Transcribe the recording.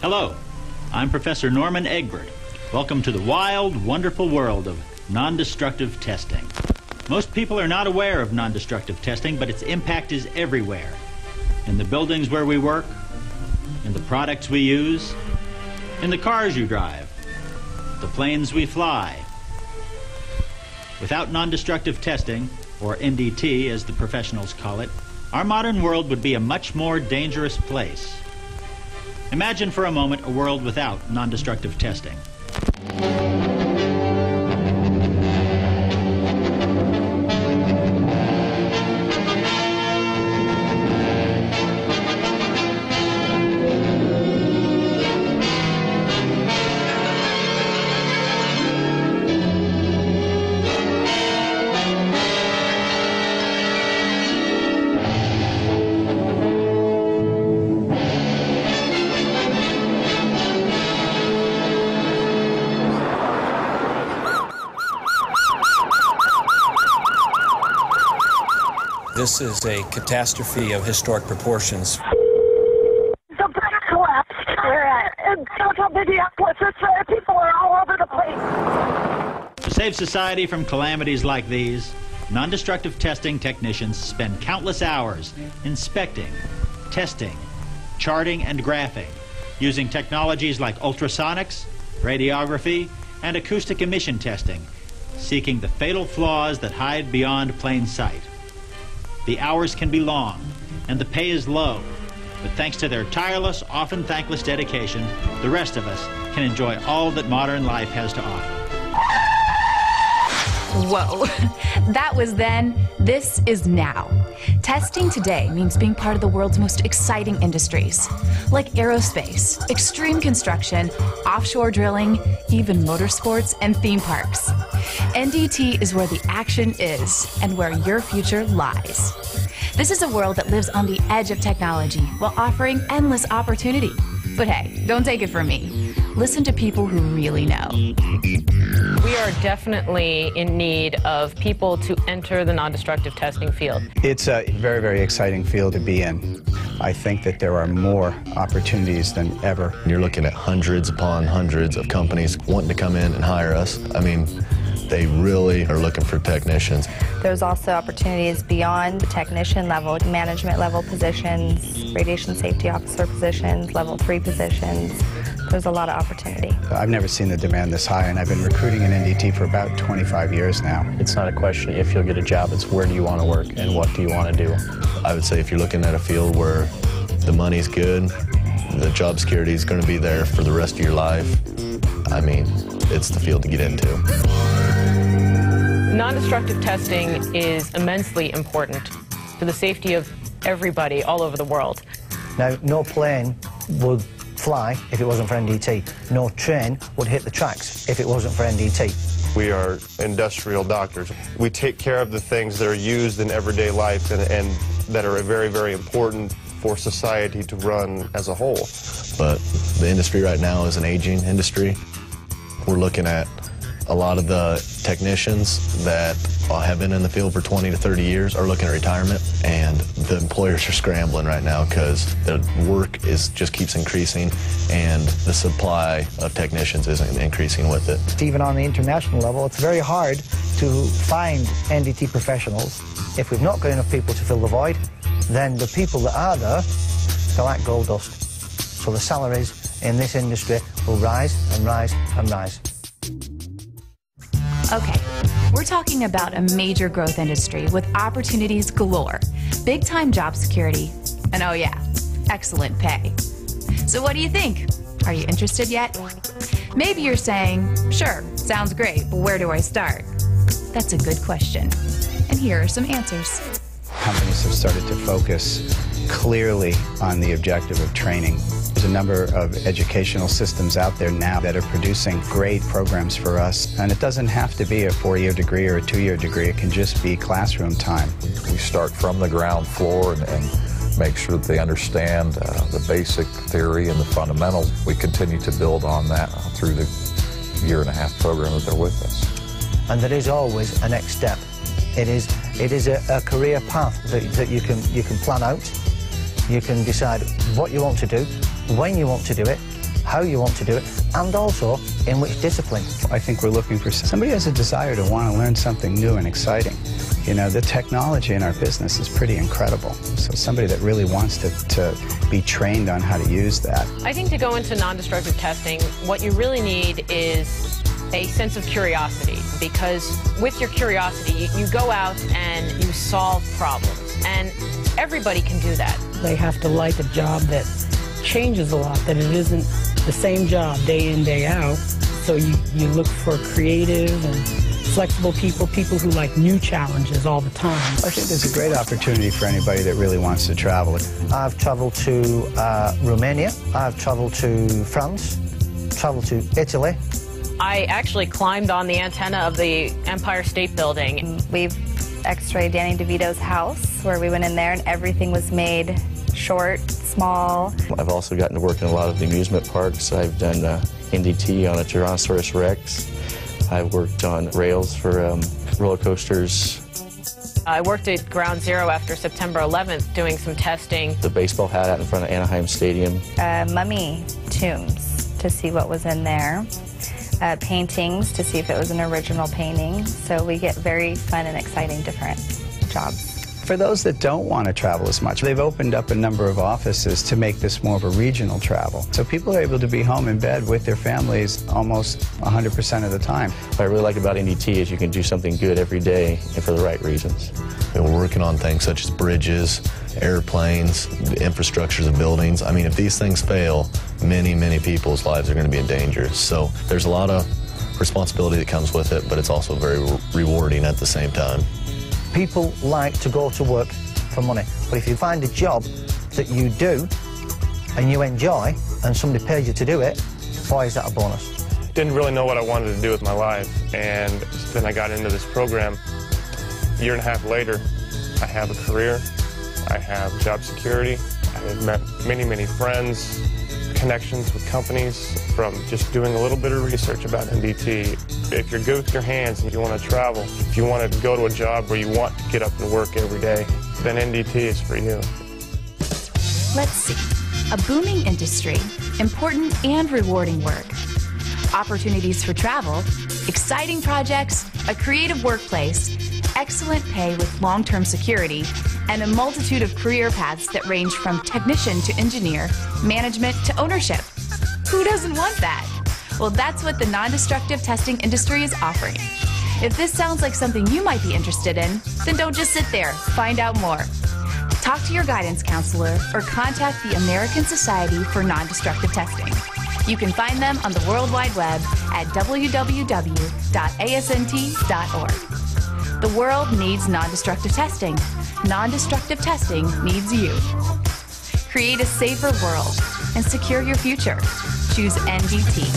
Hello, I'm Professor Norman Egbert. Welcome to the wild, wonderful world of non-destructive testing. Most people are not aware of non-destructive testing, but its impact is everywhere. In the buildings where we work, in the products we use, in the cars you drive, the planes we fly. Without non-destructive testing, or NDT as the professionals call it, our modern world would be a much more dangerous place. Imagine for a moment a world without non-destructive testing. This is a catastrophe of historic proportions. The bridge collapsed. We're in downtown Minneapolis. People are all over the place. To save society from calamities like these, non-destructive testing technicians spend countless hours inspecting, testing, charting, and graphing, using technologies like ultrasonics, radiography, and acoustic emission testing, seeking the fatal flaws that hide beyond plain sight. The hours can be long, and the pay is low, but thanks to their tireless, often thankless dedication, the rest of us can enjoy all that modern life has to offer. Whoa, that was then, this is now. Testing today means being part of the world's most exciting industries, like aerospace, extreme construction, offshore drilling, even motorsports and theme parks. NDT is where the action is and where your future lies. This is a world that lives on the edge of technology while offering endless opportunity. But hey, don't take it from me. Listen to people who really know. We are definitely in need of people to enter the non-destructive testing field. It's a very, very exciting field to be in. I think that there are more opportunities than ever. You're looking at hundreds upon hundreds of companies wanting to come in and hire us. I mean, they really are looking for technicians. There's also opportunities beyond the technician level, management level positions, radiation safety officer positions, level 3 positions. There's a lot of opportunity. I've never seen the demand this high, and I've been recruiting in NDT for about 25 years now. It's not a question if you'll get a job, it's where do you want to work and what do you want to do. I would say if you're looking at a field where the money's good, the job security is going to be there for the rest of your life, I mean, it's the field to get into. Non-destructive testing is immensely important to the safety of everybody all over the world. Now, no plane would fly if it wasn't for NDT. No train would hit the tracks if it wasn't for NDT. We are industrial doctors. We take care of the things that are used in everyday life and that are very, very important for society to run as a whole. But the industry right now is an aging industry. We're looking at a lot of the technicians that have been in the field for 20 to 30 years are looking at retirement, and the employers are scrambling right now because the work just keeps increasing and the supply of technicians isn't increasing with it. Even on the international level, it's very hard to find NDT professionals. If we've not got enough people to fill the void, then the people that are there, they're like gold dust. So the salaries in this industry will rise and rise and rise. Okay, we're talking about a major growth industry with opportunities galore, big-time job security, and oh yeah, excellent pay. So what do you think? Are you interested yet? Maybe you're saying, sure, sounds great, but where do I start? That's a good question, and here are some answers. Companies have started to focus clearly on the objective of training. There's a number of educational systems out there now that are producing great programs for us, and it doesn't have to be a 4-year degree or a 2-year degree. It can just be classroom time. We start from the ground floor and make sure that they understand the basic theory and the fundamentals. We continue to build on that through the 1.5-year program that they're with us. And there is always a next step. It is a career path that you can plan out. You can decide what you want to do, when you want to do it, how you want to do it, and also in which discipline. I think we're looking for somebody who has a desire to want to learn something new and exciting. You know, the technology in our business is pretty incredible. So somebody that really wants to be trained on how to use that. I think to go into non-destructive testing, what you really need is a sense of curiosity, because with your curiosity, you go out and you solve problems, and everybody can do that. They have to like a job that changes a lot, that it isn't the same job day in, day out. So you look for creative and flexible people who like new challenges all the time. I think there's a great opportunity for anybody that really wants to travel. I've traveled to Romania, I've traveled to France, traveled to Italy. I actually climbed on the antenna of the Empire State Building. We've x-rayed Danny DeVito's house, where we went in there and everything was made short, small. I've also gotten to work in a lot of the amusement parks. I've done NDT on a Tyrannosaurus Rex. I've worked on rails for roller coasters. I worked at Ground Zero after September 11th doing some testing. The baseball hat out in front of Anaheim Stadium. Mummy tombs to see what was in there. Paintings to see if it was an original painting. So we get very fun and exciting different jobs. For those that don't want to travel as much, they've opened up a number of offices to make this more of a regional travel. So people are able to be home in bed with their families almost 100% of the time. What I really like about NDT is you can do something good every day and for the right reasons. And we're working on things such as bridges, airplanes, the infrastructures of buildings. I mean, if these things fail, many, many people's lives are going to be in danger. So there's a lot of responsibility that comes with it, but it's also very rewarding at the same time. People like to go to work for money, but if you find a job that you do and you enjoy and somebody pays you to do it, why is that a bonus? Didn't really know what I wanted to do with my life, and then I got into this program. A year and a half later, I have a career, I have job security, I have met many, many friends, connections with companies from just doing a little bit of research about NDT. If you're good with your hands and you want to travel, if you want to go to a job where you want to get up and work every day, then NDT is for you. Let's see. A booming industry, important and rewarding work, opportunities for travel, exciting projects, a creative workplace, excellent pay with long-term security, and a multitude of career paths that range from technician to engineer, management to ownership. Who doesn't want that? Well, that's what the non-destructive testing industry is offering. If this sounds like something you might be interested in, then don't just sit there. Find out more. Talk to your guidance counselor or contact the American Society for Non-Destructive Testing. You can find them on the World Wide Web at www.asnt.org. The world needs non-destructive testing. Non-destructive testing needs you. Create a safer world and secure your future. Choose NDT.